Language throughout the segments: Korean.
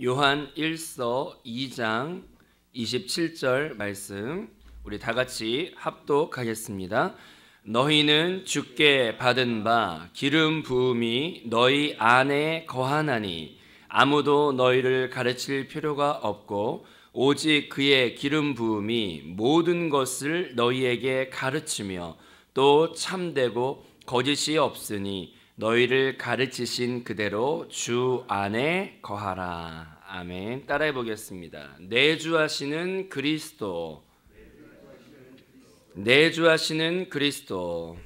요한 1서 2장 27절 말씀 우리 다 같이 합독하겠습니다. 너희는 주께 받은 바 기름 부음이 너희 안에 거하나니 아무도 너희를 가르칠 필요가 없고 오직 그의 기름 부음이 모든 것을 너희에게 가르치며 또 참되고 거짓이 없으니 너희를 가르치신 그대로 주 안에 거하라. 아멘. 따라해 보겠습니다. 내주하시는 그리스도, 내주하시는 그리스도.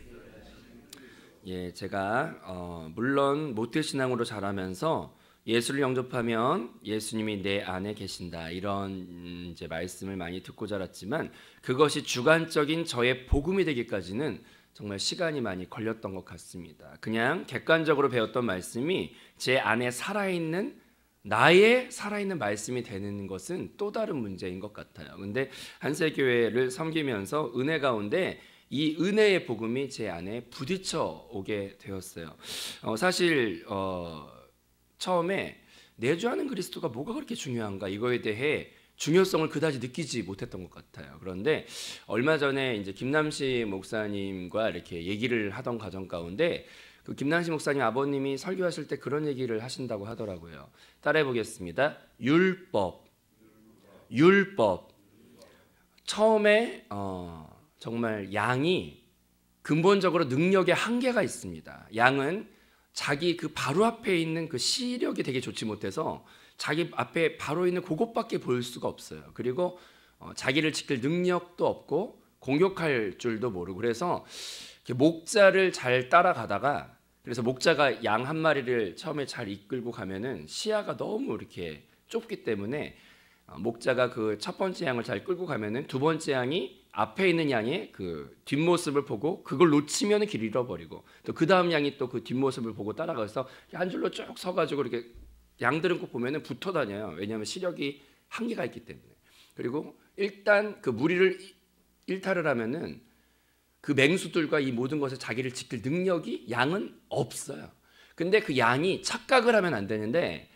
예, 제가 물론 모태신앙으로 자라면서 예수를 영접하면 예수님이 내 안에 계신다 이런 이제 말씀을 많이 듣고 자랐지만 그것이 주관적인 저의 복음이 되기까지는 정말 시간이 많이 걸렸던 것 같습니다. 그냥 객관적으로 배웠던 말씀이 제 안에 살아있는 나의 살아있는 말씀이 되는 것은 또 다른 문제인 것 같아요. 근데 한세교회를 섬기면서 은혜 가운데 이 은혜의 복음이 제 안에 부딪혀 오게 되었어요. 사실 처음에 내주하는 그리스도가 뭐가 그렇게 중요한가 이거에 대해 중요성을 그다지 느끼지 못했던 것 같아요. 그런데 얼마 전에 이제 김남식 목사님과 이렇게 얘기를 하던 과정 가운데 그 김남식 목사님 아버님이 설교하실 때 그런 얘기를 하신다고 하더라고요. 따라해 보겠습니다. 율법. 처음에 정말 양이 근본적으로 능력의 한계가 있습니다. 양은 자기 그 바로 앞에 있는 그 시력이 되게 좋지 못해서 자기 앞에 바로 있는 그것밖에 볼 수가 없어요. 그리고 자기를 지킬 능력도 없고 공격할 줄도 모르고 그래서 목자를 잘 따라가다가 그래서 목자가 양 한 마리를 처음에 잘 이끌고 가면은 시야가 너무 이렇게 좁기 때문에 목자가 그 첫 번째 양을 잘 끌고 가면은 두 번째 양이 앞에 있는 양의 그 뒷모습을 보고 그걸 놓치면 길을 잃어버리고 또 그 다음 양이 또 그 뒷모습을 보고 따라가서 한 줄로 쭉 서가지고 이렇게 양들은 꼭 보면은 붙어 다녀요. 왜냐하면 시력이 한계가 있기 때문에. 그리고 일단 그 무리를 일탈을 하면은 그 맹수들과 이 모든 것을 자기를 지킬 능력이 양은 없어요. 근데 그 양이 착각을 하면 안 되는데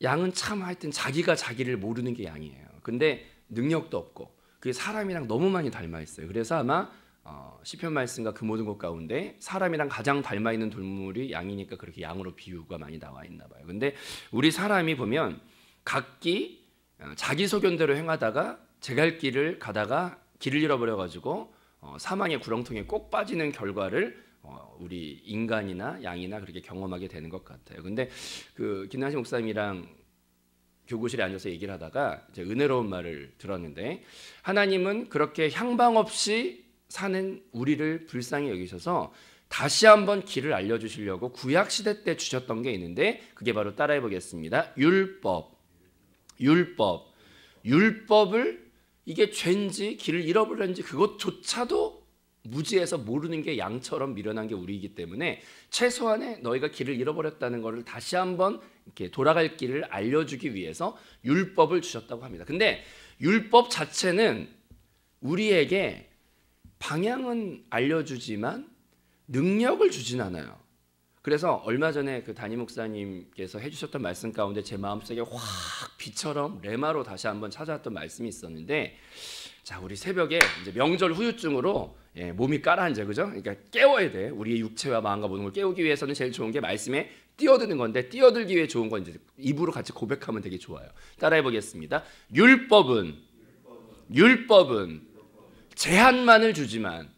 양은 참 하여튼 자기가 자기를 모르는 게 양이에요. 근데 능력도 없고 그게 사람이랑 너무 많이 닮아 있어요. 그래서 아마 시편 말씀과 그 모든 것 가운데 사람이랑 가장 닮아 있는 동물이 양이니까 그렇게 양으로 비유가 많이 나와 있나 봐요. 근데 우리 사람이 보면 각기 자기 소견대로 행하다가 제갈 길을 가다가 길을 잃어버려 가지고 사망의 구렁텅이에 꼭 빠지는 결과를 우리 인간이나 양이나 그렇게 경험하게 되는 것 같아요. 근데 그 김남식 목사님이랑 교구실에 앉아서 얘기를 하다가 이제 은혜로운 말을 들었는데 하나님은 그렇게 향방 없이 사는 우리를 불쌍히 여기셔서 다시 한번 길을 알려주시려고 구약시대 때 주셨던 게 있는데 그게 바로 따라해 보겠습니다. 율법을 이게 죄인지 길을 잃어버렸는지 그것조차도 무지해서 모르는 게 양처럼 미련한 게 우리이기 때문에 최소한의 너희가 길을 잃어버렸다는 것을 다시 한번 이렇게 돌아갈 길을 알려주기 위해서 율법을 주셨다고 합니다. 근데 율법 자체는 우리에게 방향은 알려주지만 능력을 주진 않아요. 그래서 얼마 전에 그 담임 목사님께서 해주셨던 말씀 가운데 제 마음속에 확 비처럼 레마로 다시 한번 찾아왔던 말씀이 있었는데 자 우리 새벽에 이제 명절 후유증으로 몸이 가라앉아 그죠? 그러니까 깨워야 돼. 우리의 육체와 마음과 모든 걸 깨우기 위해서는 제일 좋은 게 말씀에 뛰어드는 건데 뛰어들기 위해 좋은 건 이제 입으로 같이 고백하면 되게 좋아요. 따라해 보겠습니다. 율법은 제한만을 주지만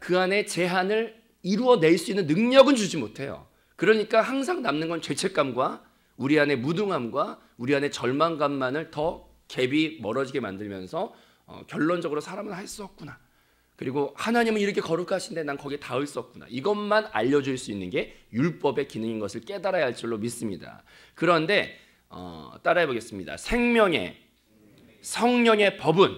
그 안에 제한을 이루어낼 수 있는 능력은 주지 못해요. 그러니까 항상 남는 건 죄책감과 우리 안에 무능함과 우리 안에 절망감만을 더 갭이 멀어지게 만들면서 결론적으로 사람은 할 수 없구나. 그리고 하나님은 이렇게 거룩하신데 난 거기에 닿을 수 없구나. 이것만 알려줄 수 있는 게 율법의 기능인 것을 깨달아야 할 줄로 믿습니다. 그런데 따라해 보겠습니다. 생명의 성령의 법은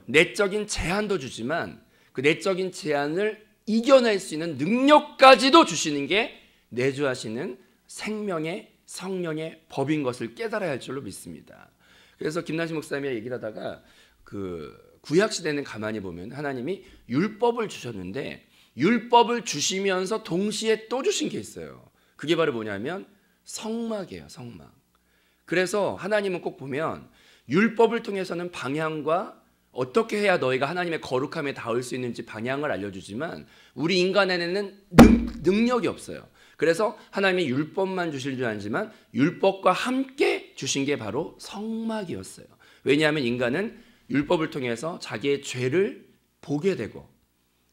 내적인 제한도 주지만 그 내적인 제한을 이겨낼 수 있는 능력까지도 주시는 게 내주하시는 생명의 성령의 법인 것을 깨달아야 할 줄로 믿습니다. 그래서 김남식 목사님이 얘기를 하다가 그 구약 시대는 가만히 보면 하나님이 율법을 주셨는데 율법을 주시면서 동시에 또 주신 게 있어요. 그게 바로 뭐냐면 성막이에요, 성막. 그래서 하나님은 꼭 보면 율법을 통해서는 방향과 어떻게 해야 너희가 하나님의 거룩함에 닿을 수 있는지 방향을 알려주지만 우리 인간에는 능력이 없어요. 그래서 하나님이 율법만 주실 줄 알지만 율법과 함께 주신 게 바로 성막이었어요. 왜냐하면 인간은 율법을 통해서 자기의 죄를 보게 되고,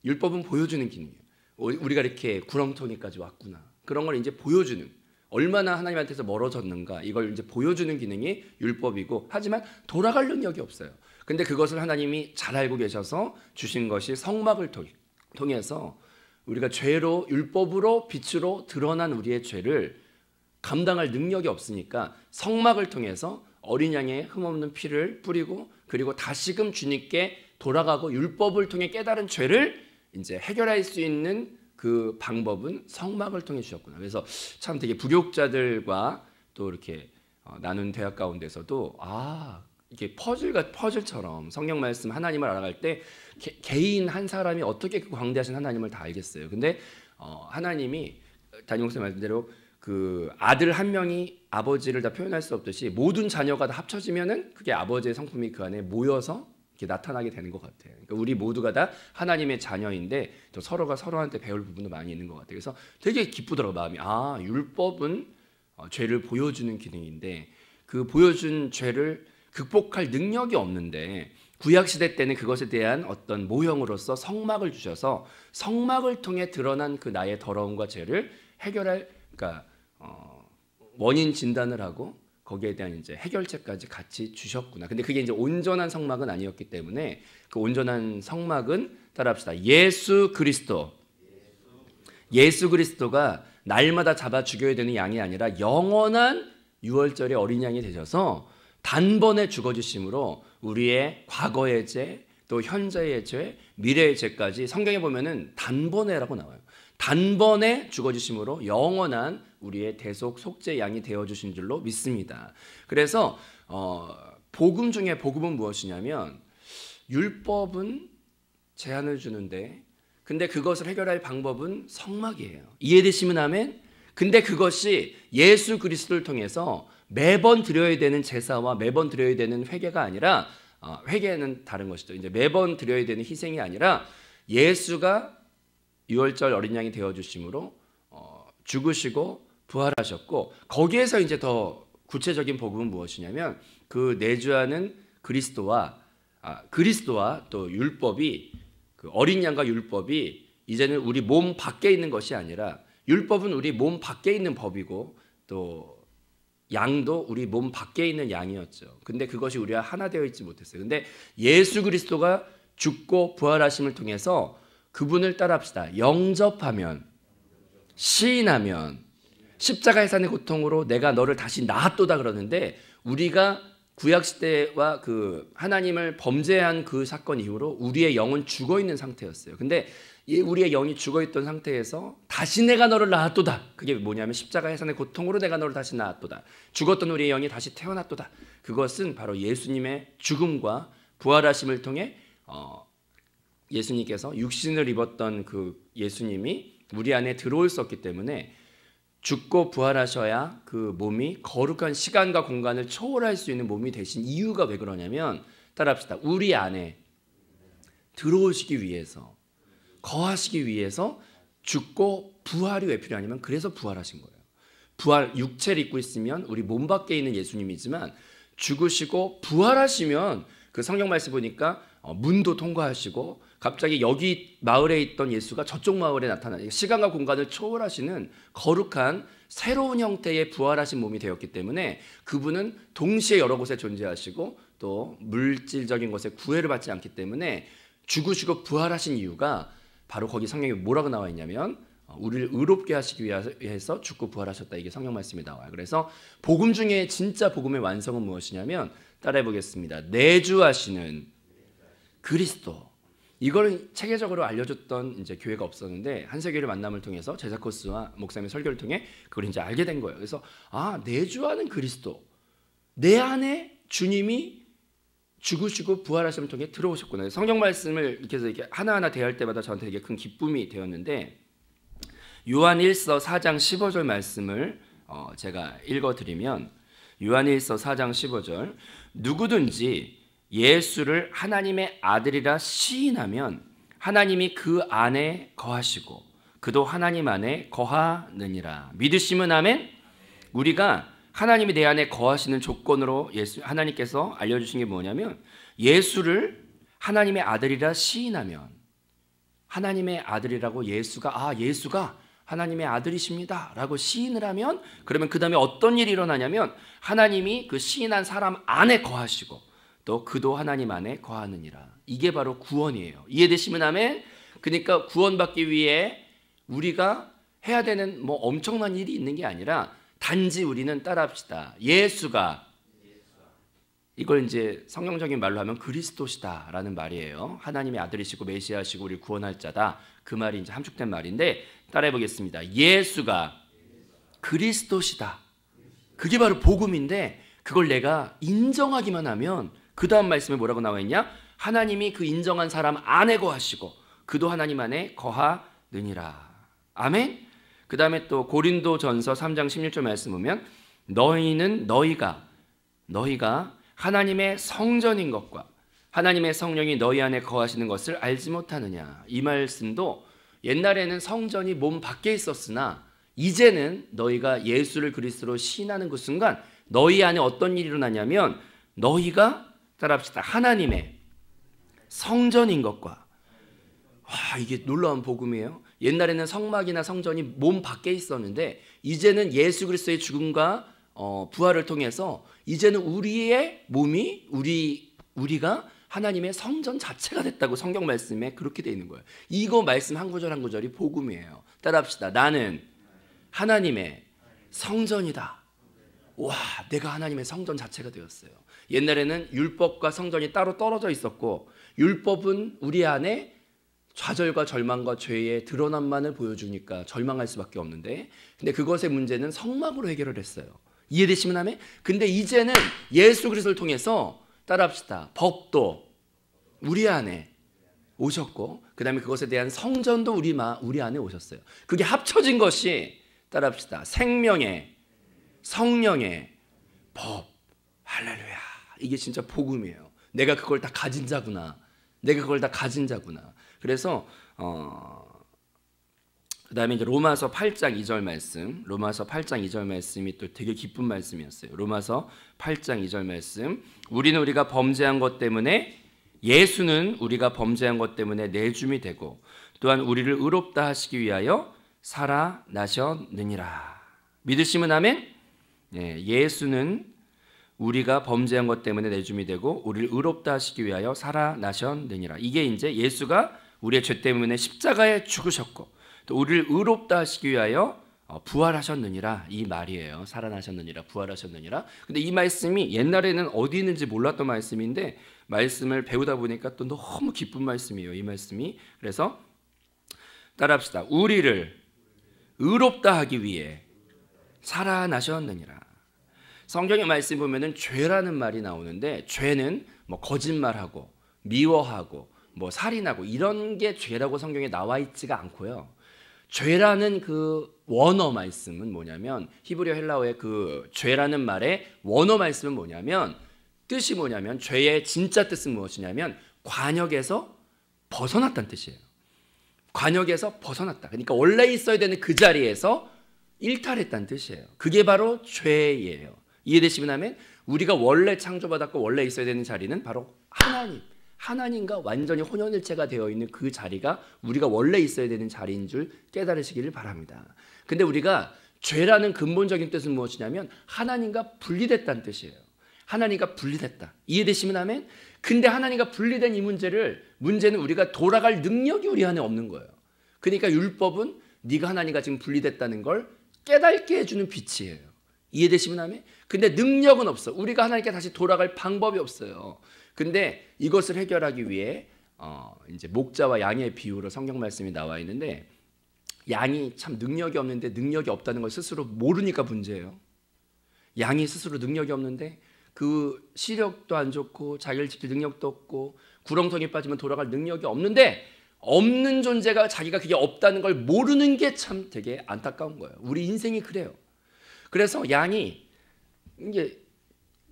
율법은 보여주는 기능이에요. 우리가 이렇게 구렁텅이까지 왔구나, 그런 걸 이제 보여주는, 얼마나 하나님한테서 멀어졌는가, 이걸 이제 보여주는 기능이 율법이고, 하지만 돌아갈 능력이 없어요. 근데 그것을 하나님이 잘 알고 계셔서 주신 것이 성막을 통해서 우리가 죄로, 율법으로, 빛으로 드러난 우리의 죄를 감당할 능력이 없으니까 성막을 통해서 어린 양의 흠없는 피를 뿌리고, 그리고 다시금 주님께 돌아가고 율법을 통해 깨달은 죄를 이제 해결할 수 있는 그 방법은 성막을 통해 주셨구나. 그래서 참 되게 부교육자들과 또 이렇게 나눈 대화 가운데서도 이게 퍼즐처럼 성경 말씀 하나님을 알아갈 때 개인 한 사람이 어떻게 그 광대하신 하나님을 다 알겠어요. 근데 하나님이 담임 목사님 말씀대로 그 아들 한 명이 아버지를 다 표현할 수 없듯이 모든 자녀가 다 합쳐지면은 그게 아버지의 성품이 그 안에 모여서 이렇게 나타나게 되는 것 같아요. 그러니까 우리 모두가 다 하나님의 자녀인데 또 서로가 서로한테 배울 부분도 많이 있는 것 같아요. 그래서 되게 기쁘더라고요, 마음이. 율법은 죄를 보여주는 기능인데 그 보여준 죄를 극복할 능력이 없는데 구약시대 때는 그것에 대한 어떤 모형으로서 성막을 주셔서 성막을 통해 드러난 그 나의 더러움과 죄를 해결할, 그러니까 원인 진단을 하고 거기에 대한 이제 해결책까지 같이 주셨구나. 근데 그게 이제 온전한 성막은 아니었기 때문에 그 온전한 성막은 따라합시다. 예수 그리스도. 예수 그리스도가 날마다 잡아 죽여야 되는 양이 아니라 영원한 유월절의 어린 양이 되셔서 단번에 죽어주심으로 우리의 과거의 죄, 또 현재의 죄, 미래의 죄까지 성경에 보면은 단번에라고 나와요. 단번에 죽어주심으로 영원한 우리의 대속 속죄 양이 되어주신 줄로 믿습니다. 그래서 복음 중에 복음은 무엇이냐면 율법은 제한을 주는데 근데 그것을 해결할 방법은 성막이에요. 이해되시면 아멘? 근데 그것이 예수 그리스도를 통해서 매번 드려야 되는 제사와 매번 드려야 되는 회개가 아니라 회개는 다른 것이죠. 이제 매번 드려야 되는 희생이 아니라 예수가 유월절 어린 양이 되어 주심으로 죽으시고 부활하셨고 거기에서 이제 더 구체적인 복음은 무엇이냐면 그 내주하는 그리스도와 또 율법이 그 어린 양과 율법이 이제는 우리 몸 밖에 있는 것이 아니라 율법은 우리 몸 밖에 있는 법이고 또 양도 우리 몸 밖에 있는 양이었죠. 근데 그것이 우리와 하나 되어 있지 못했어요. 근데 예수 그리스도가 죽고 부활하심을 통해서 그분을 따라합시다. 영접하면, 시인하면 십자가의 산의 고통으로 내가 너를 다시 낳았도다 그러는데 우리가 구약시대와 그 하나님을 범죄한 그 사건 이후로 우리의 영은 죽어있는 상태였어요. 근데 우리의 영이 죽어있던 상태에서 다시 내가 너를 낳았도다. 그게 뭐냐면 십자가의 산의 고통으로 내가 너를 다시 낳았도다. 죽었던 우리의 영이 다시 태어났도다. 그것은 바로 예수님의 죽음과 부활하심을 통해 예수님께서 육신을 입었던 그 예수님이 우리 안에 들어올 수 없기 때문에 죽고 부활하셔야 그 몸이 거룩한 시간과 공간을 초월할 수 있는 몸이 되신 이유가 왜 그러냐면 따라합시다. 우리 안에 들어오시기 위해서 거하시기 위해서 죽고 부활이 왜 필요하냐면 그래서 부활하신 거예요. 부활 육체를 입고 있으면 우리 몸 밖에 있는 예수님이지만 죽으시고 부활하시면 그 성경 말씀 보니까 문도 통과하시고 갑자기 여기 마을에 있던 예수가 저쪽 마을에 나타나는 시간과 공간을 초월하시는 거룩한 새로운 형태의 부활하신 몸이 되었기 때문에 그분은 동시에 여러 곳에 존재하시고 또 물질적인 것에 구애를 받지 않기 때문에 죽으시고 부활하신 이유가 바로 거기 성경에 뭐라고 나와 있냐면 우리를 의롭게 하시기 위해서 죽고 부활하셨다. 이게 성경 말씀이 나와요. 그래서 복음 중에 진짜 복음의 완성은 무엇이냐면 따라해 보겠습니다. 내주하시는 그리스도. 이걸 체계적으로 알려줬던 이제 교회가 없었는데 한세교회를 만남을 통해서 제자 코스와 목사님의 설교를 통해 그걸 이제 알게 된 거예요. 그래서 내주하는 그리스도, 내 안에 주님이 죽으시고 부활하심을 통해 들어오셨구나. 성경 말씀을 이렇게 하나하나 대할 때마다 저한테 되게 큰 기쁨이 되었는데 요한 1서 4장 15절 말씀을 제가 읽어드리면 요한일서 4장 15절 누구든지 예수를 하나님의 아들이라 시인하면 하나님이 그 안에 거하시고 그도 하나님 안에 거하느니라. 믿으시면 아멘. 우리가 하나님이 내 안에 거하시는 조건으로 하나님께서 알려주신 게 뭐냐면 예수를 하나님의 아들이라 시인하면 하나님의 아들이라고 예수가 하나님의 아들이십니다 라고 시인을 하면 그러면 그 다음에 어떤 일이 일어나냐면 하나님이 그 시인한 사람 안에 거하시고 또 그도 하나님 안에 거하느니라. 이게 바로 구원이에요. 이해되시면 아멘. 그러니까 구원받기 위해 우리가 해야 되는 뭐 엄청난 일이 있는 게 아니라 단지 우리는 따라합시다. 예수가 이걸 이제 성경적인 말로 하면 그리스도시다라는 말이에요. 하나님의 아들이시고 메시아시고 우리를 구원할 자다. 그 말이 이제 함축된 말인데 따라해 보겠습니다. 예수가 그리스도시다. 그게 바로 복음인데 그걸 내가 인정하기만 하면 그 다음 말씀에 뭐라고 나와 있냐? 하나님이 그 인정한 사람 안에 거하시고 그도 하나님 안에 거하느니라. 아멘. 그 다음에 또 고린도전서 3장 16절 말씀 보면 너희가 하나님의 성전인 것과 하나님의 성령이 너희 안에 거하시는 것을 알지 못하느냐. 이 말씀도 옛날에는 성전이 몸 밖에 있었으나 이제는 너희가 예수를 그리스도로 시인하는 그 순간 너희 안에 어떤 일이 일어나냐면 너희가 따라합시다. 하나님의 성전인 것과 이게 놀라운 복음이에요. 옛날에는 성막이나 성전이 몸 밖에 있었는데 이제는 예수 그리스도의 죽음과 부활을 통해서 이제는 우리의 몸이 우리가 하나님의 성전 자체가 됐다고 성경 말씀에 그렇게 되어 있는 거예요. 이거 말씀 한 구절 한 구절이 복음이에요. 따라합시다. 나는 하나님의 성전이다. 와, 내가 하나님의 성전 자체가 되었어요. 옛날에는 율법과 성전이 따로 떨어져 있었고 율법은 우리 안에 좌절과 절망과 죄의 드러남만을 보여주니까 절망할 수밖에 없는데 근데 그것의 문제는 성막으로 해결을 했어요. 이해되시면 하면? 근데 이제는 예수 그리스도를 통해서 따라합시다. 법도 우리 안에 오셨고 그 다음에 그것에 대한 성전도 우리 안에 오셨어요. 그게 합쳐진 것이 따라합시다. 생명의 성령의 법. 할렐루야. 이게 진짜 복음이에요. 내가 그걸 다 가진 자구나. 그래서 그 다음에 이제 로마서 8장 2절 말씀, 로마서 8장 2절 말씀이 또 되게 기쁜 말씀이었어요. 로마서 8장 2절 말씀, 우리가 범죄한 것 때문에 예수는 우리가 범죄한 것 때문에 내줌이 되고 또한 우리를 의롭다 하시기 위하여 살아나셨느니라. 믿으시면 아멘? 예수는 우리가 범죄한 것 때문에 내줌이 되고 우리를 의롭다 하시기 위하여 살아나셨느니라. 이게 이제 예수가 우리의 죄 때문에 십자가에 죽으셨고 또 우리를 의롭다 하시기 위하여 부활하셨느니라. 이 말이에요. 살아나셨느니라, 부활하셨느니라. 근데 이 말씀이 옛날에는 어디 있는지 몰랐던 말씀인데 말씀을 배우다 보니까 또 너무 기쁜 말씀이에요. 이 말씀이. 그래서 따라합시다. 우리를 의롭다 하기 위해 살아나셨느니라. 성경의 말씀 보면은 죄라는 말이 나오는데 죄는 뭐 거짓말하고 미워하고 뭐 살인하고 이런 게 죄라고 성경에 나와 있지가 않고요. 죄라는 그 원어 말씀은 뭐냐면 히브리어 헬라어의 그 죄라는 말의 원어 말씀은 뭐냐면 뜻이 뭐냐면 죄의 진짜 뜻은 무엇이냐면 관역에서 벗어났다는 뜻이에요. 관역에서 벗어났다. 그러니까 원래 있어야 되는 그 자리에서 일탈했다는 뜻이에요. 그게 바로 죄예요. 이해되시면 하면 우리가 원래 창조받았고 원래 있어야 되는 자리는 바로 하나님과 완전히 혼연일체가 되어 있는 그 자리가 우리가 원래 있어야 되는 자리인 줄 깨달으시기를 바랍니다. 근데 우리가 죄라는 근본적인 뜻은 무엇이냐면 하나님과 분리됐다는 뜻이에요. 하나님과 분리됐다. 이해되시면 하면? 근데 하나님과 분리된 이 문제는 우리가 돌아갈 능력이 우리 안에 없는 거예요. 그러니까 율법은 네가 하나님과 지금 분리됐다는 걸 깨닫게 해주는 빛이에요. 이해되시면 하면? 근데 능력은 없어. 우리가 하나님께 다시 돌아갈 방법이 없어요. 근데 이것을 해결하기 위해 이제 목자와 양의 비유로 성경 말씀이 나와 있는데 양이 참 능력이 없는데 능력이 없다는 걸 스스로 모르니까 문제예요. 양이 스스로 능력이 없는데 그 시력도 안 좋고 자기를 지킬 능력도 없고 구렁텅이 빠지면 돌아갈 능력이 없는데 없는 존재가 자기가 그게 없다는 걸 모르는 게 참 되게 안타까운 거예요. 우리 인생이 그래요. 그래서 양이 이게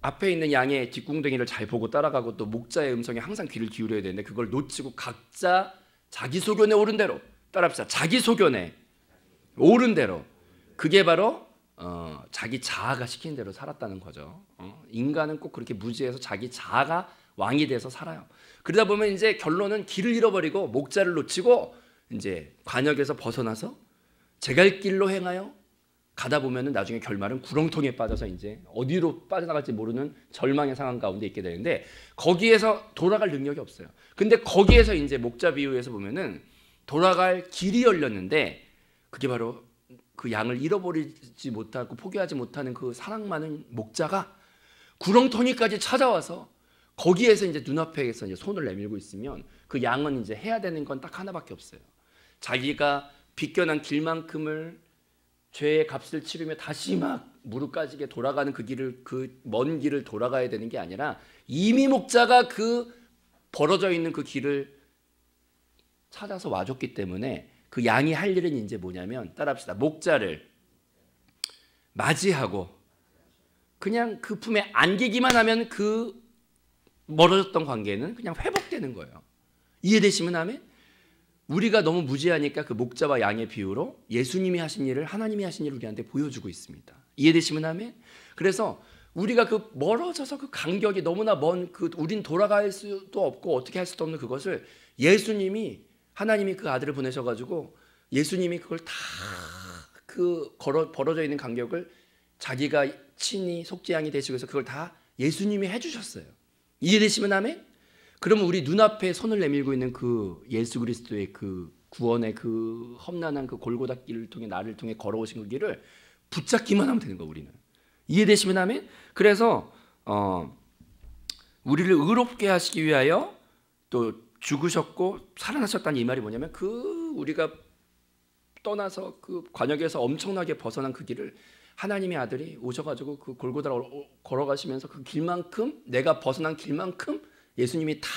앞에 있는 양의 뒷궁둥이를 잘 보고 따라가고 또 목자의 음성에 항상 귀를 기울여야 되는데 그걸 놓치고 각자 자기 소견에 옳은 대로 따라합시다. 자기 소견에 옳은 대로 그게 바로 자기 자아가 시키는 대로 살았다는 거죠. 인간은 꼭 그렇게 무지해서 자기 자아가 왕이 돼서 살아요. 그러다 보면 이제 결론은 길을 잃어버리고 목자를 놓치고 이제 관역에서 벗어나서 제 갈 길로 행하여 가다 보면은 나중에 결말은 구렁텅이에 빠져서 이제 어디로 빠져나갈지 모르는 절망의 상황 가운데 있게 되는데 거기에서 돌아갈 능력이 없어요. 근데 거기에서 이제 목자 비유에서 보면은 돌아갈 길이 열렸는데 그게 바로 그 양을 잃어버리지 못하고 포기하지 못하는 그 사랑 많은 목자가 구렁텅이까지 찾아와서 거기에서 이제 눈앞에서 이제 손을 내밀고 있으면 그 양은 이제 해야 되는 건 딱 하나밖에 없어요. 자기가 비껴난 길만큼을 죄의 값을 치르며 다시 막 무릎 까지게 돌아가는 그 길을 그 먼 길을 돌아가야 되는 게 아니라 이미 목자가 그 벌어져 있는 그 길을 찾아서 와줬기 때문에 그 양이 할 일은 이제 뭐냐면 따라합시다. 목자를 맞이하고 그냥 그 품에 안기기만 하면 그 멀어졌던 관계는 그냥 회복되는 거예요. 이해되시면 아멘? 우리가 너무 무지하니까 그 목자와 양의 비유로 예수님이 하신 일을 하나님이 하신 일을 우리한테 보여주고 있습니다. 이해되시면 아멘? 그래서 우리가 그 멀어져서 그 간격이 너무나 먼 그 우린 돌아갈 수도 없고 어떻게 할 수도 없는 그것을 예수님이 하나님이 그 아들을 보내셔가지고 예수님이 그걸 다 그 벌어져 있는 간격을 자기가 친히 속죄양이 되시고 해서 그걸 다 예수님이 해주셨어요. 이해되시면 아멘? 그러면 우리 눈앞에 손을 내밀고 있는 그 예수 그리스도의 그 구원의 그 험난한 그 골고다 길을 통해 나를 통해 걸어오신 그 길을 붙잡기만 하면 되는 거예요. 우리는. 이해되시면 아멘? 그래서 우리를 의롭게 하시기 위하여 또 죽으셨고 살아나셨다는 이 말이 뭐냐면 그 우리가 떠나서 그 관역에서 엄청나게 벗어난 그 길을 하나님의 아들이 오셔가지고 그 골고다를 걸어가시면서 그 길만큼 내가 벗어난 길만큼 예수님이 다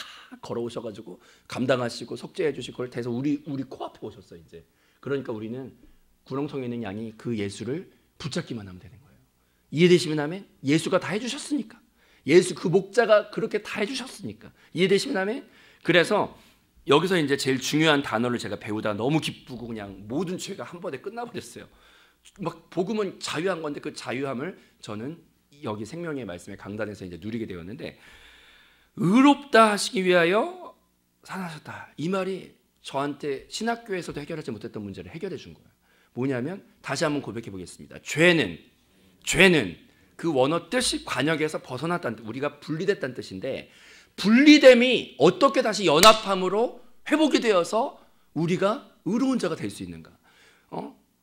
걸어오셔가지고 감당하시고 속죄해 주시고 그걸 대해서 우리 코앞에 오셨어요. 이제 그러니까 우리는 구렁텅이에 있는 양이 그 예수를 붙잡기만 하면 되는 거예요. 이해되시면 아멘? 예수가 다 해주셨으니까 예수 그 목자가 그렇게 다 해주셨으니까 이해되시면 아멘? 그래서 여기서 이제 제일 중요한 단어를 제가 배우다 너무 기쁘고 그냥 모든 죄가 한 번에 끝나버렸어요. 막 복음은 자유한 건데 그 자유함을 저는 여기 생명의 말씀의 강단에서 이제 누리게 되었는데 의롭다 하시기 위하여 살아나셨다. 이 말이 저한테 신학교에서도 해결하지 못했던 문제를 해결해 준 거예요. 뭐냐면 다시 한번 고백해 보겠습니다. 죄는 그 원어 뜻이 관역에서 벗어났다는 뜻, 우리가 분리됐다는 뜻인데 분리됨이 어떻게 다시 연합함으로 회복이 되어서 우리가 의로운 자가 될 수 있는가?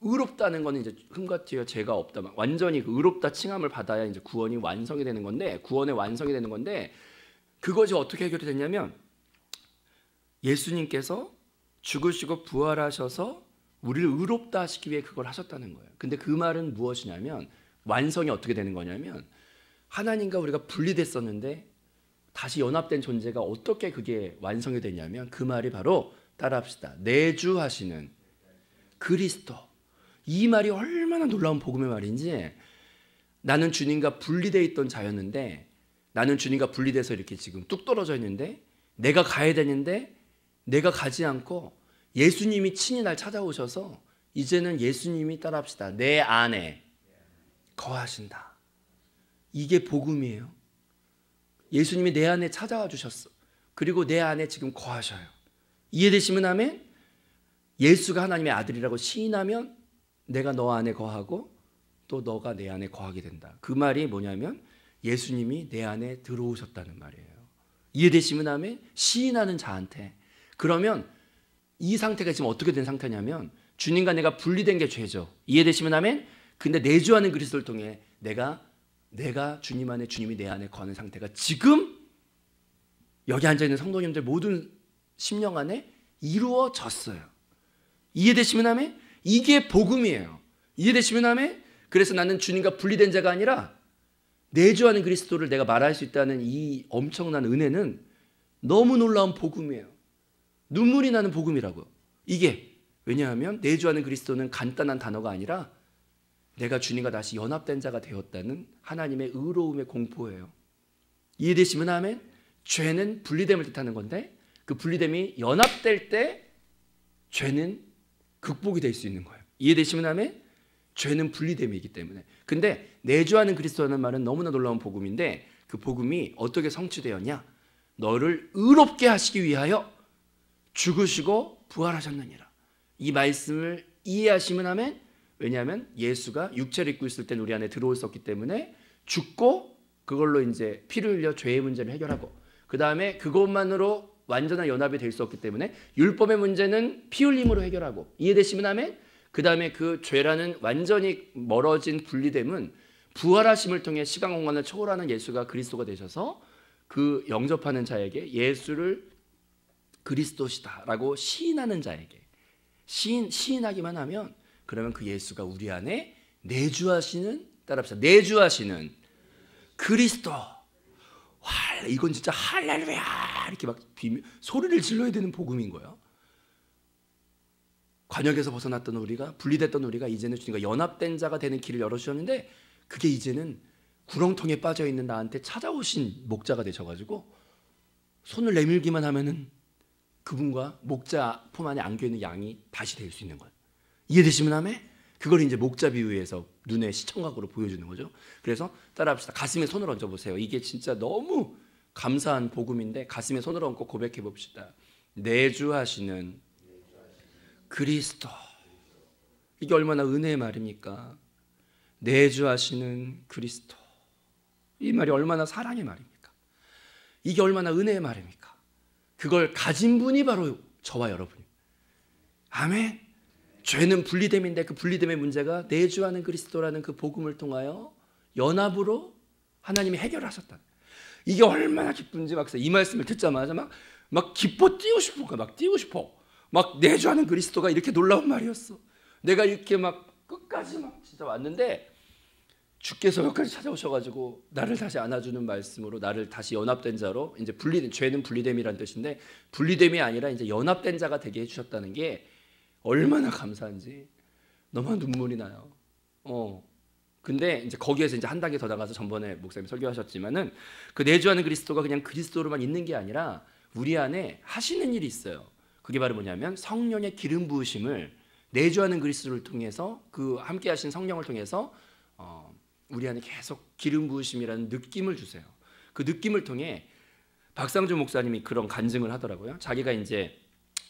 의롭다는 거는 이제 흠과 티와 죄가 없다. 완전히 그 의롭다 칭함을 받아야 이제 구원이 완성이 되는 건데 구원의 완성이 되는 건데 그것이 어떻게 해결이 됐냐면 예수님께서 죽으시고 부활하셔서 우리를 의롭다 하시기 위해 그걸 하셨다는 거예요. 근데 그 말은 무엇이냐면 완성이 어떻게 되는 거냐면 하나님과 우리가 분리됐었는데 다시 연합된 존재가 어떻게 그게 완성이 되냐면 그 말이 바로 따라합시다. 내주하시는 그리스도. 이 말이 얼마나 놀라운 복음의 말인지 나는 주님과 분리되어 있던 자였는데 나는 주님과 분리돼서 이렇게 지금 뚝 떨어져 있는데 내가 가야 되는데 내가 가지 않고 예수님이 친히 날 찾아오셔서 이제는 예수님이 따라합시다. 내 안에 거하신다. 이게 복음이에요. 예수님이 내 안에 찾아와 주셨어. 그리고 내 안에 지금 거하셔요. 이해되시면 아멘? 예수가 하나님의 아들이라고 시인하면 내가 너 안에 거하고 또 너가 내 안에 거하게 된다. 그 말이 뭐냐면 예수님이 내 안에 들어오셨다는 말이에요. 이해되시면 아멘? 시인하는 자한테. 그러면 이 상태가 지금 어떻게 된 상태냐면 주님과 내가 분리된 게 죄죠. 이해되시면 아멘? 근데 내주하는 그리스도를 통해 내가 주님 안에 주님이 내 안에 거하는 상태가 지금 여기 앉아있는 성도님들 모든 심령 안에 이루어졌어요. 이해되시면 아멘? 이게 복음이에요. 이해되시면 아멘? 그래서 나는 주님과 분리된 자가 아니라 내주하는 그리스도를 내가 말할 수 있다는 이 엄청난 은혜는 너무 놀라운 복음이에요. 눈물이 나는 복음이라고요. 이게 왜냐하면 내주하는 그리스도는 간단한 단어가 아니라 내가 주님과 다시 연합된 자가 되었다는 하나님의 의로움의 공포예요. 이해되시면 아멘? 죄는 분리됨을 뜻하는 건데 그 분리됨이 연합될 때 죄는 극복이 될 수 있는 거예요. 이해되시면 아멘? 죄는 분리됨이기 때문에. 근데 내주하는 그리스도라는 말은 너무나 놀라운 복음인데 그 복음이 어떻게 성취되었냐? 너를 의롭게 하시기 위하여 죽으시고 부활하셨느니라. 이 말씀을 이해하시면 아멘? 왜냐하면 예수가 육체를 입고 있을 때는 우리 안에 들어오셨기 때문에 죽고 그걸로 이제 피를 흘려 죄의 문제를 해결하고 그 다음에 그것만으로 완전한 연합이 될 수 없기 때문에 율법의 문제는 피 흘림으로 해결하고 이해되시면 아멘? 그 다음에 그 죄라는 완전히 멀어진 분리됨은 부활하심을 통해 시간 공간을 초월하는 예수가 그리스도가 되셔서 그 영접하는 자에게 예수를 그리스도시다라고 시인하는 자에게 시인하기만 하면 그러면 그 예수가 우리 안에 내주하시는, 따라합시다, 내주하시는 그리스도. 와, 이건 진짜 할렐루야 이렇게 막 소리를 질러야 되는 복음인 거예요. 관역에서 벗어났던 우리가, 분리됐던 우리가 이제는 주님과 연합된 자가 되는 길을 열어주셨는데 그게 이제는 구렁텅이에 빠져있는 나한테 찾아오신 목자가 되셔가지고 손을 내밀기만 하면은 그분과 목자 품 안에 안겨있는 양이 다시 될 수 있는 거예요. 이해되시면 아멘? 그걸 이제 목자 비유에서 눈의 시청각으로 보여주는 거죠. 그래서 따라합시다. 가슴에 손을 얹어보세요. 이게 진짜 너무 감사한 복음인데 가슴에 손을 얹고 고백해 봅시다. 내주하시는 그리스도. 이게 얼마나 은혜의 말입니까? 내주하시는 그리스도. 이 말이 얼마나 사랑의 말입니까? 이게 얼마나 은혜의 말입니까? 그걸 가진 분이 바로 저와 여러분입니다. 아멘. 죄는 분리됨인데 그 분리됨의 문제가 내주하는 그리스도라는 그 복음을 통하여 연합으로 하나님이 해결하셨다. 이게 얼마나 기쁜지 막 이 말씀을 듣자마자 막 기뻐 뛰고 싶은 거야. 막 뛰고 싶어. 막 내주하는 그리스도가 이렇게 놀라운 말이었어. 내가 이렇게 막 끝까지 막 진짜 왔는데 주께서 여기까지 찾아오셔가지고 나를 다시 안아주는 말씀으로 나를 다시 연합된 자로 이제 분리된, 죄는 분리됨이란 뜻인데 분리됨이 아니라 이제 연합된 자가 되게 해주셨다는 게 얼마나 감사한지 너무 눈물이 나요. 근데 이제 거기에서 이제 한 단계 더 나가서 전번에 목사님 설교하셨지만은 그 내주하는 그리스도가 그냥 그리스도로만 있는 게 아니라 우리 안에 하시는 일이 있어요. 그게 바로 뭐냐면 성령의 기름 부으심을 내주하는 그리스도를 통해서 그 함께 하신 성령을 통해서 우리 안에 계속 기름 부으심이라는 느낌을 주세요. 그 느낌을 통해 박상주 목사님이 그런 간증을 하더라고요. 자기가 이제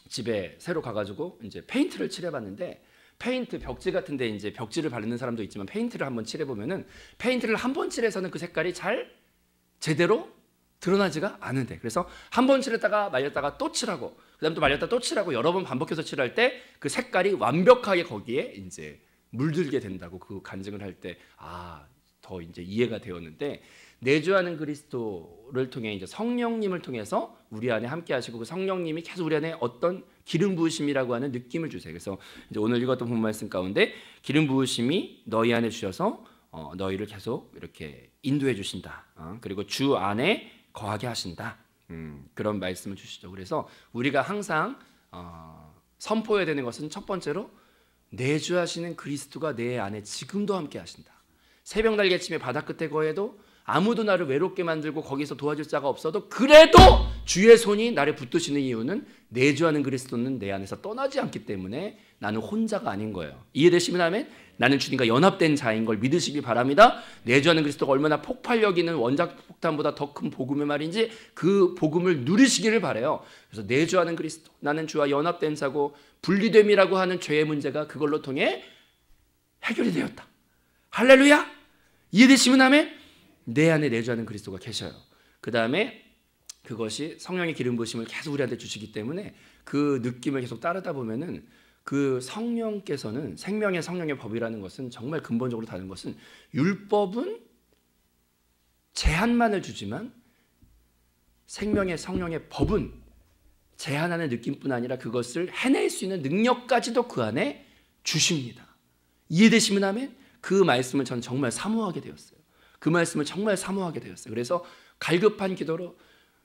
집에 새로 가가지고 이제 페인트를 칠해봤는데 페인트 벽지 같은데 이제 벽지를 바르는 사람도 있지만 페인트를 한번 칠해보면은 페인트를 한 번 칠해서는 그 색깔이 잘 제대로 드러나지가 않은데 그래서 한 번 칠했다가 말렸다가 또 칠하고 그다음 또 말렸다 또 칠하고 여러 번 반복해서 칠할 때 그 색깔이 완벽하게 거기에 이제 물들게 된다고 그 간증을 할 때 더 이제 이해가 되었는데 내주하는 그리스도를 통해 이제 성령님을 통해서 우리 안에 함께 하시고 그 성령님이 계속 우리 안에 어떤 기름 부으심이라고 하는 느낌을 주세요. 그래서 이제 오늘 읽었던 본문 말씀 가운데 기름 부으심이 너희 안에 주셔서 너희를 계속 이렇게 인도해 주신다. 그리고 주 안에 거하게 하신다. 그런 말씀을 주시죠. 그래서 우리가 항상 선포해야 되는 것은 첫 번째로 내주하시는 그리스도가 내 안에 지금도 함께 하신다. 새벽 날개침에 바다 끝에 거해도 아무도 나를 외롭게 만들고 거기서 도와줄 자가 없어도 그래도 주의 손이 나를 붙드시는 이유는 내주하는 그리스도는 내 안에서 떠나지 않기 때문에 나는 혼자가 아닌 거예요. 이해되시면 아멘? 나는 주님과 연합된 자인 걸 믿으시기 바랍니다. 내주하는 그리스도가 얼마나 폭발력 있는 원자폭 폭탄보다 더 큰 복음의 말인지 그 복음을 누리시기를 바라요. 그래서 내주하는 그리스도, 나는 주와 연합된 자고 분리됨이라고 하는 죄의 문제가 그걸로 통해 해결이 되었다. 할렐루야! 이해되시면 아멘? 내 안에 내주하는 그리스도가 계셔요. 그 다음에 그것이 성령의 기름 부으심을 계속 우리한테 주시기 때문에 그 느낌을 계속 따르다 보면은 그 성령께서는 생명의 성령의 법이라는 것은 정말 근본적으로 다른 것은 율법은 제한만을 주지만 생명의 성령의 법은 제한하는 느낌뿐 아니라 그것을 해낼 수 있는 능력까지도 그 안에 주십니다. 이해되시면 아멘? 그 말씀을 저는 정말 사모하게 되었어요. 그 말씀을 정말 사모하게 되었어요. 그래서 갈급한 기도로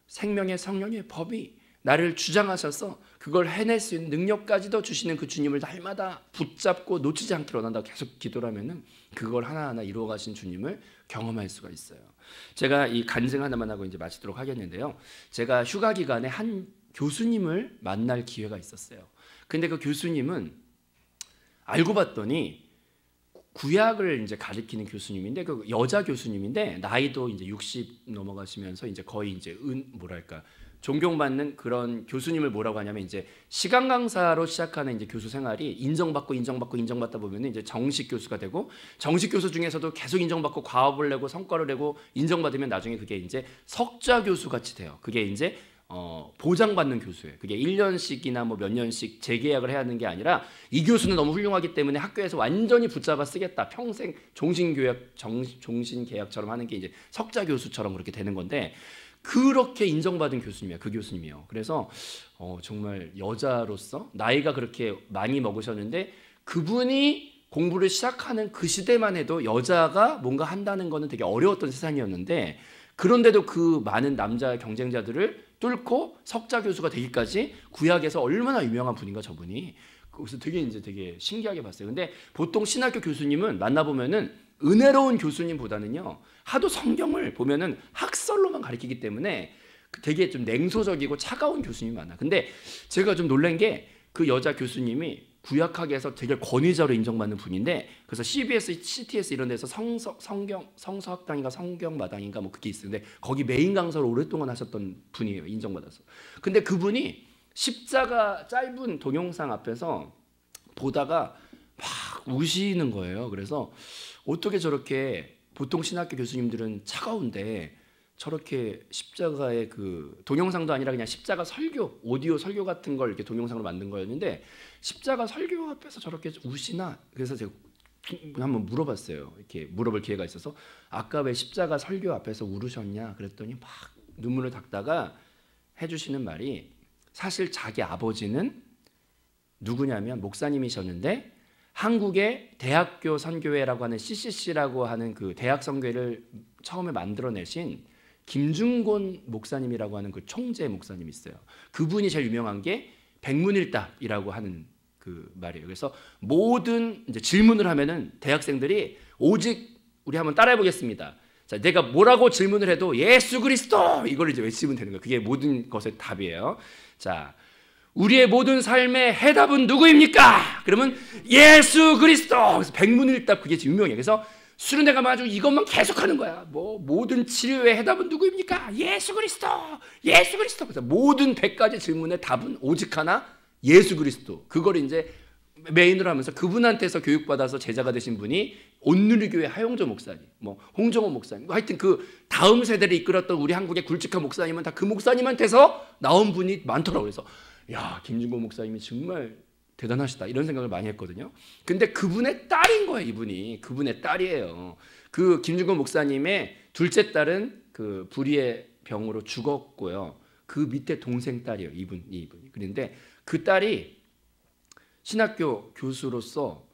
생명의 성령의 법이 나를 주장하셔서 그걸 해낼 수 있는 능력까지도 주시는 그 주님을 날마다 붙잡고 놓치지 않기를 원한다고 계속 기도를 하면은 그걸 하나하나 이루어 가신 주님을 경험할 수가 있어요. 제가 이 간증 하나만 하고 이제 마치도록 하겠는데요. 제가 휴가 기간에 한 교수님을 만날 기회가 있었어요. 근데 그 교수님은 알고 봤더니 구약을 이제 가르치는 교수님인데, 그 여자 교수님인데 나이도 이제 60 넘어가시면서 이제 거의 이제 뭐랄까 존경받는 그런 교수님을 뭐라고 하냐면, 이제 시간 강사로 시작하는 이제 교수 생활이 인정받다 보면 이제 정식 교수가 되고, 정식 교수 중에서도 계속 인정받고 과업을 내고 성과를 내고 인정받으면 나중에 그게 이제 석좌 교수 같이 돼요. 그게 이제 보장받는 교수예요. 그게 1년씩이나 뭐 몇 년씩 재계약을 해야 하는 게 아니라, 이 교수는 너무 훌륭하기 때문에 학교에서 완전히 붙잡아 쓰겠다, 평생 종신계약처럼 하는 게 이제 석좌 교수처럼 그렇게 되는 건데, 그렇게 인정받은 교수님이야, 그 교수님이요. 그래서 정말 여자로서 나이가 그렇게 많이 먹으셨는데, 그분이 공부를 시작하는 그 시대만 해도 여자가 뭔가 한다는 거는 되게 어려웠던 세상이었는데, 그런데도 그 많은 남자 경쟁자들을 뚫고 석좌 교수가 되기까지 구약에서 얼마나 유명한 분인가 저분이. 그래서 되게 신기하게 봤어요. 근데 보통 신학교 교수님은 만나보면은 은혜로운 교수님보다는요, 하도 성경을 보면은 학설로만 가르치기 때문에 되게 좀 냉소적이고 차가운 교수님이 많아. 근데 제가 좀 놀란 게, 그 여자 교수님이 구약학에서 되게 권위자로 인정받는 분인데, 그래서 CBS, CTS 이런 데서 성서학당인가 성경마당인가 뭐 그게 있는데 거기 메인 강사를 오랫동안 하셨던 분이에요, 인정받아서. 근데 그분이 십자가 짧은 동영상 앞에서 보다가 막 우시는 거예요. 그래서 어떻게 저렇게, 보통 신학교 교수님들은 차가운데 저렇게 십자가의 그 동영상도 아니라 그냥 십자가 설교, 오디오 설교 같은 걸 이렇게 동영상으로 만든 거였는데, 십자가 설교 앞에서 저렇게 우시나? 그래서 제가 한번 물어봤어요. 이렇게 물어볼 기회가 있어서, 아까 왜 십자가 설교 앞에서 울으셨냐? 그랬더니 막 눈물을 닦다가 해주시는 말이, 사실 자기 아버지는 누구냐면 목사님이셨는데, 한국의 대학교 선교회라고 하는 CCC라고 하는 그 대학 선교회를 처음에 만들어내신 김중곤 목사님이라고 하는 그 총재 목사님이 있어요. 그분이 제일 유명한 게 백문일답이라고 하는 그 말이에요. 그래서 모든 이제 질문을 하면은 대학생들이 오직, 우리 한번 따라해 보겠습니다. 자, 내가 뭐라고 질문을 해도 예수 그리스도, 이걸 이제 외치면 되는 거예요. 그게 모든 것의 답이에요. 자, 우리의 모든 삶의 해답은 누구입니까? 그러면 예수 그리스도. 그래서 백문일답, 그게 유명해요. 그래서 수련회가 아주 이것만 계속하는 거야. 뭐 모든 치료의 해답은 누구입니까? 예수 그리스도, 예수 그리스도. 그래서 모든 100가지 질문의 답은 오직 하나, 예수 그리스도. 그걸 이제 메인으로 하면서 그분한테서 교육받아서 제자가 되신 분이 온누리교회 하용조 목사님, 뭐 홍정호 목사님, 하여튼 그 다음 세대를 이끌었던 우리 한국의 굵직한 목사님은 다 그 목사님한테서 나온 분이 많더라고요. 그래서 야, 김중곤 목사님이 정말 대단하시다, 이런 생각을 많이 했거든요. 근데 그분의 딸인 거예요, 이분이. 그분의 딸이에요. 그 김중곤 목사님의 둘째 딸은 그 불의의 병으로 죽었고요. 그 밑에 동생 딸이에요, 이분이. 그런데 그 딸이 신학교 교수로서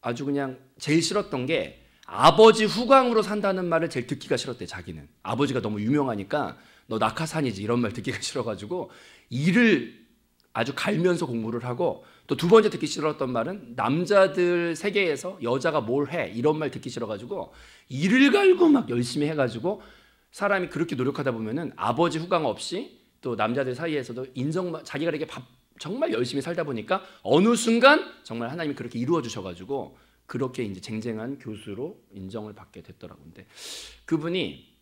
아주 그냥 제일 싫었던 게, 아버지 후광으로 산다는 말을 제일 듣기가 싫었대, 자기는. 아버지가 너무 유명하니까 너 낙하산이지, 이런 말 듣기가 싫어가지고 일을 아주 갈면서 공부를 하고, 또 두 번째 듣기 싫었던 말은 남자들 세계에서 여자가 뭘 해, 이런 말 듣기 싫어가지고 일을 갈고 막 열심히 해가지고, 사람이 그렇게 노력하다 보면은 아버지 후광 없이 또 남자들 사이에서도 자기가 이렇게 정말 열심히 살다 보니까 어느 순간 정말 하나님이 그렇게 이루어 주셔가지고 그렇게 이제 쟁쟁한 교수로 인정을 받게 됐더라고요. 근데 그분이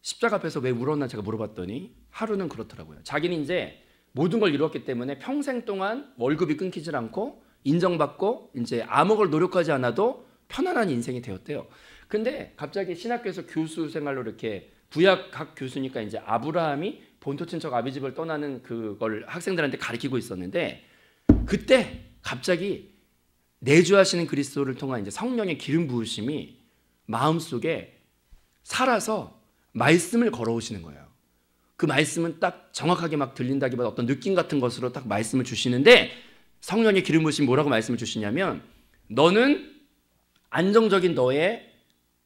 십자가 앞에서 왜 울었나 제가 물어봤더니 하루는 그렇더라고요. 자기는 이제 모든 걸 이루었기 때문에 평생 동안 월급이 끊기질 않고 인정받고 이제 아무걸 노력하지 않아도 편안한 인생이 되었대요. 근데 갑자기 신학교에서 교수 생활로 이렇게 구약학 교수니까 이제 아브라함이 본토 친척 아비집을 떠나는 그걸 학생들한테 가르치고 있었는데, 그때 갑자기 내주하시는 그리스도를 통한 이제 성령의 기름 부으심이 마음속에 살아서 말씀을 걸어오시는 거예요. 그 말씀은 딱 정확하게 막 들린다기보다 어떤 느낌 같은 것으로 딱 말씀을 주시는데, 성령의 기름 부으심이 뭐라고 말씀을 주시냐면, 너는 안정적인 너의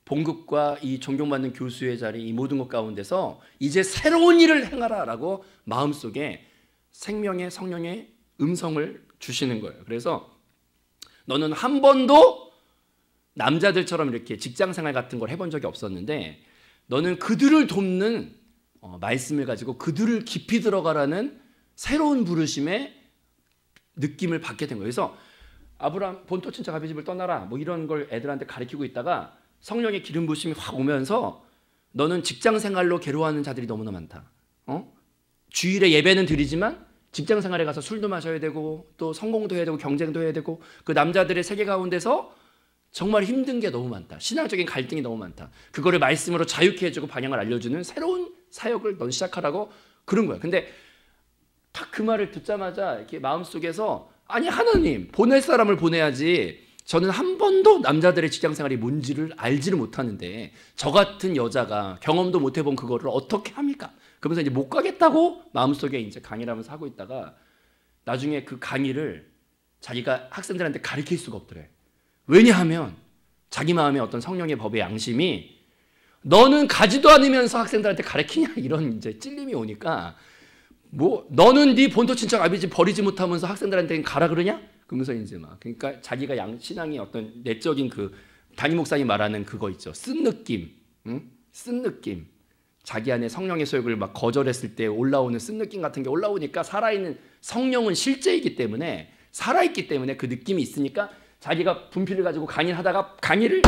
봉급과 이 존경받는 교수의 자리, 이 모든 것 가운데서 이제 새로운 일을 행하라라고 마음속에 생명의 성령의 음성을 주시는 거예요. 그래서 너는 한 번도 남자들처럼 이렇게 직장생활 같은 걸 해본 적이 없었는데 너는 그들을 돕는 말씀을 가지고 그들을 깊이 들어가라는 새로운 부르심의 느낌을 받게 된 거예요. 그래서 아브라함 본토 친척 아비 집을 떠나라 뭐 이런 걸 애들한테 가르치고 있다가 성령의 기름 부심이 확 오면서 너는 직장생활로 괴로워하는 자들이 너무나 많다. 주일에 예배는 드리지만 직장생활에 가서 술도 마셔야 되고 또 성공도 해야 되고 경쟁도 해야 되고 그 남자들의 세계 가운데서 정말 힘든 게 너무 많다. 신앙적인 갈등이 너무 많다. 그거를 말씀으로 자유케 해주고 방향을 알려주는 새로운 사역을 넌 시작하라고 그런 거야. 근데 딱 그 말을 듣자마자 이렇게 마음속에서 아니 하나님 보낼 사람을 보내야지 저는 한 번도 남자들의 직장생활이 뭔지를 알지를 못하는데 저 같은 여자가 경험도 못 해본 그거를 어떻게 합니까? 그러면서 이제 못 가겠다고 마음속에 이제 강의를 하면서 하고 있다가 나중에 그 강의를 자기가 학생들한테 가르칠 수가 없더래. 왜냐하면 자기 마음에 어떤 성령의 법의 양심이 너는 가지도 않으면서 학생들한테 가르치냐 이런 이제 찔림이 오니까 뭐 너는 네 본토 친척 아비집 버리지 못하면서 학생들한테 가라 그러냐? 그러면서 이제 막 그러니까 자기가 신앙이 어떤 내적인 그 담임 목사님 말하는 그거 있죠. 쓴 느낌, 응? 쓴 느낌. 자기 안에 성령의 소욕을 막 거절했을 때 올라오는 쓴 느낌 같은 게 올라오니까 살아있는 성령은 실제이기 때문에 살아있기 때문에 그 느낌이 있으니까 자기가 분필을 가지고 강의를 하다가 강의를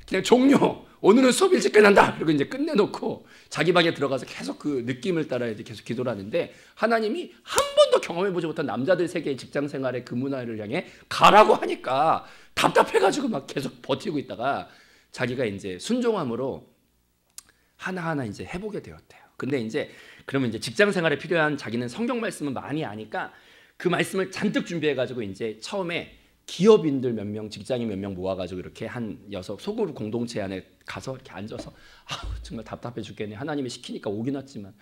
그냥 종료. 오늘은 수업 일찍 끝난다. 그리고 이제 끝내놓고 자기 방에 들어가서 계속 그 느낌을 따라 이제 계속 기도를 하는데 하나님이 한 번도 경험해보지 못한 남자들 세계의 직장 생활의 그 문화를 향해 가라고 하니까 답답해가지고 막 계속 버티고 있다가 자기가 이제 순종함으로 하나하나 이제 해보게 되었대요. 근데 이제 그러면 이제 직장 생활에 필요한 자기는 성경 말씀은 많이 아니까 그 말씀을 잔뜩 준비해가지고 이제 처음에 기업인들 몇 명, 직장인 몇 명 모아가지고 이렇게 한 소그룹 공동체 안에 가서 이렇게 앉아서 정말 답답해 죽겠네. 하나님이 시키니까 오긴 왔지만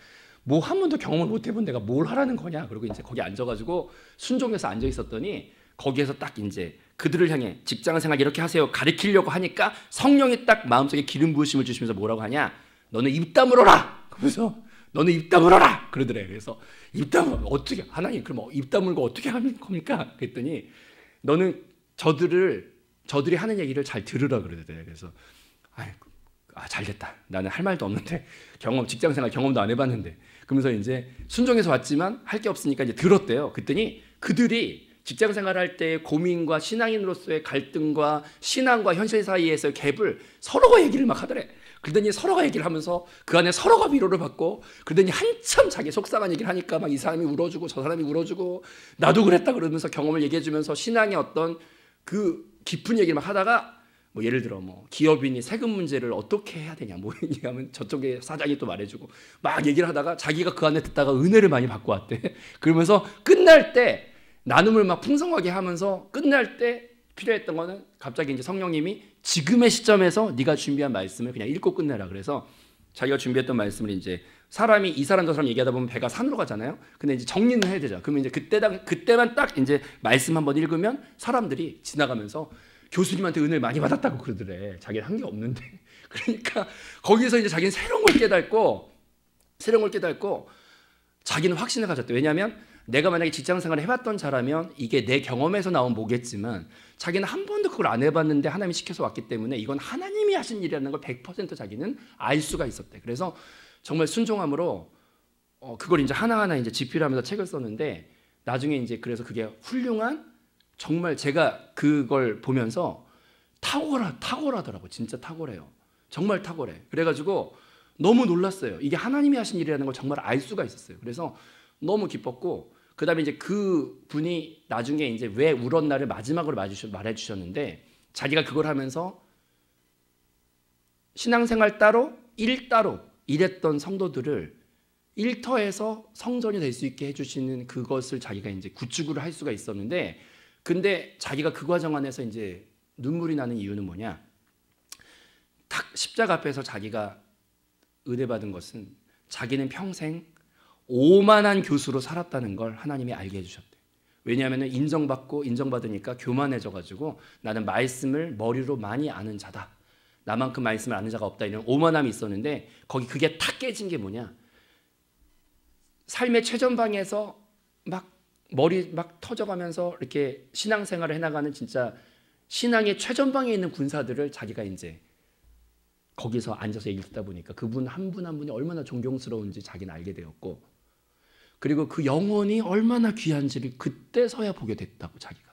뭐 한 번도 경험을 못 해본 내가 뭘 하라는 거냐. 그리고 이제 거기 앉아가지고 순종해서 앉아 있었더니 거기에서 딱 이제 그들을 향해 직장생활 이렇게 하세요 가르치려고 하니까 성령이 딱 마음속에 기름 부으심을 주시면서 뭐라고 하냐. 너는 입 다물어라. 그래서 너는 입 다물어라 그러더래. 그래서 입 다물 어떻게 하나님 그럼 입 다물고 어떻게 하는 겁니까? 그랬더니 너는 저들이 하는 얘기를 잘 들으라 그러더래. 그래서 잘됐다. 나는 할 말도 없는데 직장생활 경험도 안 해봤는데 그러면서 이제 순종해서 왔지만 할 게 없으니까 이제 들었대요. 그랬더니 그들이 직장생활 할 때 고민과 신앙인으로서의 갈등과 신앙과 현실 사이에서의 갭을 서로가 얘기를 막 하더래. 그러더니 서로가 얘기를 하면서 그 안에 서로가 위로를 받고 그러더니 한참 자기 속상한 얘기를 하니까 막 이 사람이 울어주고 저 사람이 울어주고 나도 그랬다 그러면서 경험을 얘기해주면서 신앙의 어떤 그 깊은 얘기를 막 하다가 뭐 예를 들어 뭐 기업인이 세금 문제를 어떻게 해야 되냐 뭐 얘기하면 저쪽에 사장이 또 말해주고 막 얘기를 하다가 자기가 그 안에 듣다가 은혜를 많이 받고 왔대. 그러면서 끝날 때 나눔을 막 풍성하게 하면서 끝날 때 필요했던 거는 갑자기 이제 성령님이 지금의 시점에서 네가 준비한 말씀을 그냥 읽고 끝내라. 그래서 자기가 준비했던 말씀을 이제 사람이 이 사람 저 사람 얘기하다 보면 배가 산으로 가잖아요. 근데 이제 정리는 해야 되죠. 그러면 이제 그때만 딱 이제 말씀 한번 읽으면 사람들이 지나가면서 교수님한테 은혜를 많이 받았다고 그러더래. 자기는 한 게 없는데. 그러니까 거기서 이제 자기는 새로운 걸 깨닫고 자기는 확신을 가졌대. 왜냐하면 내가 만약에 직장생활을 해봤던 자라면 이게 내 경험에서 나온 뭐겠지만 자기는 한 번도 그걸 안 해봤는데 하나님이 시켜서 왔기 때문에 이건 하나님이 하신 일이라는 걸 100% 자기는 알 수가 있었대. 그래서 정말 순종함으로 그걸 이제 하나하나 이제 집필하면서 책을 썼는데 나중에 이제 그래서 그게 훌륭한 정말 제가 그걸 보면서 탁월하더라고. 진짜 탁월해요. 정말 탁월해. 그래가지고 너무 놀랐어요. 이게 하나님이 하신 일이라는 걸 정말 알 수가 있었어요. 그래서 너무 기뻤고 그 다음에 이제 그 분이 나중에 이제 왜 울었나를 마지막으로 말해 주셨는데 자기가 그걸 하면서 신앙생활 따로 일 따로 일했던 성도들을 일터에서 성전이 될 수 있게 해주시는 그것을 자기가 이제 구축을 할 수가 있었는데 근데 자기가 그 과정 안에서 이제 눈물이 나는 이유는 뭐냐. 딱 십자가 앞에서 자기가 의뢰받은 것은 자기는 평생 오만한 교수로 살았다는 걸 하나님이 알게 해주셨대. 왜냐하면 인정받으니까 교만해져가지고 나는 말씀을 머리로 많이 아는 자다. 나만큼 말씀을 아는 자가 없다 이런 오만함이 있었는데 거기 그게 탁 깨진 게 뭐냐? 삶의 최전방에서 막 머리 막 터져가면서 이렇게 신앙생활을 해나가는 진짜 신앙의 최전방에 있는 군사들을 자기가 이제 거기서 앉아서 얘기를 듣다 보니까 그분 한 분 한 분이 얼마나 존경스러운지 자기는 알게 되었고, 그리고 그 영혼이 얼마나 귀한지를 그때서야 보게 됐다고 자기가.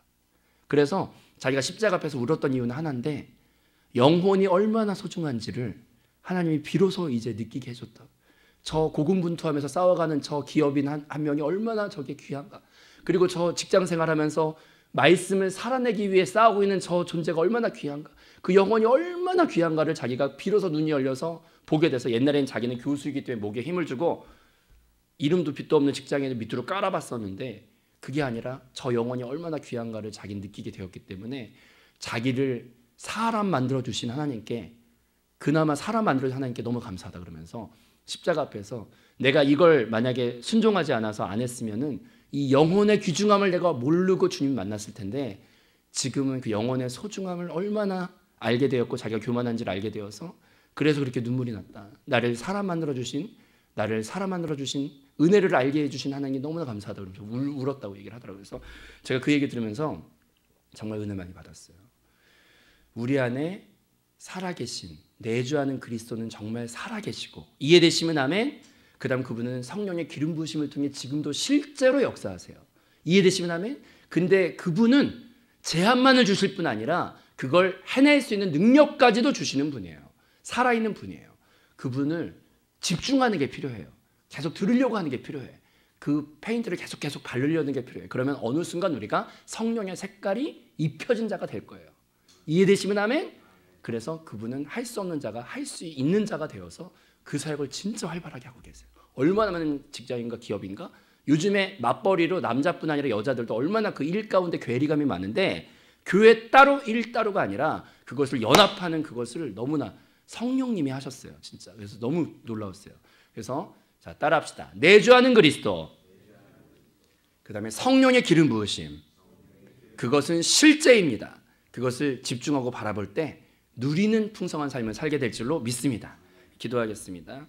그래서 자기가 십자가 앞에서 울었던 이유는 하나인데 영혼이 얼마나 소중한지를 하나님이 비로소 이제 느끼게 해줬다. 저 고군분투하면서 싸워가는 저 기업인 한 명이 얼마나 저게 귀한가. 그리고 저 직장 생활하면서 말씀을 살아내기 위해 싸우고 있는 저 존재가 얼마나 귀한가. 그 영혼이 얼마나 귀한가를 자기가 비로소 눈이 열려서 보게 돼서, 옛날에는 자기는 교수이기 때문에 목에 힘을 주고 이름도 빛도 없는 직장인을 밑으로 깔아봤었는데 그게 아니라 저 영혼이 얼마나 귀한가를 자기는 느끼게 되었기 때문에 자기를 사람 만들어주신 하나님께, 그나마 사람 만들어주신 하나님께 너무 감사하다 그러면서 십자가 앞에서 내가 이걸 만약에 순종하지 않아서 안 했으면은 이 영혼의 귀중함을 내가 모르고 주님 만났을 텐데 지금은 그 영혼의 소중함을 얼마나 알게 되었고 자기가 교만한지를 알게 되어서 그래서 그렇게 눈물이 났다. 나를 사람 만들어주신 은혜를 알게 해주신 하나님이 너무나 감사하다 그러면서 울었다고 얘기를 하더라고요. 그래서 제가 그 얘기 들으면서 정말 은혜 많이 받았어요. 우리 안에 살아계신 내주하는 그리스도는 정말 살아계시고, 이해되시면 아멘. 그 다음 그분은 성령의 기름 부으심을 통해 지금도 실제로 역사하세요. 이해되시면 아멘. 근데 그분은 제한만을 주실 뿐 아니라 그걸 해낼 수 있는 능력까지도 주시는 분이에요. 살아있는 분이에요. 그분을 집중하는 게 필요해요. 계속 들으려고 하는 게 필요해. 그 페인트를 계속 바르려는 게 필요해. 그러면 어느 순간 우리가 성령의 색깔이 입혀진 자가 될 거예요. 이해되시면 아멘. 그래서 그분은 할 수 없는 자가 할 수 있는 자가 되어서 그 사역을 진짜 활발하게 하고 계세요. 얼마나 많은 직장인가 기업인가, 요즘에 맞벌이로 남자뿐 아니라 여자들도 얼마나 그 일 가운데 괴리감이 많은데 교회 따로 일 따로가 아니라 그것을 연합하는 그것을 너무나 성령님이 하셨어요. 진짜. 그래서 너무 놀라웠어요. 그래서 자, 따라합시다. 내주하는 그리스도, 그 다음에 성령의 기름 부으심, 그것은 실제입니다. 그것을 집중하고 바라볼 때 누리는 풍성한 삶을 살게 될 줄로 믿습니다. 기도하겠습니다.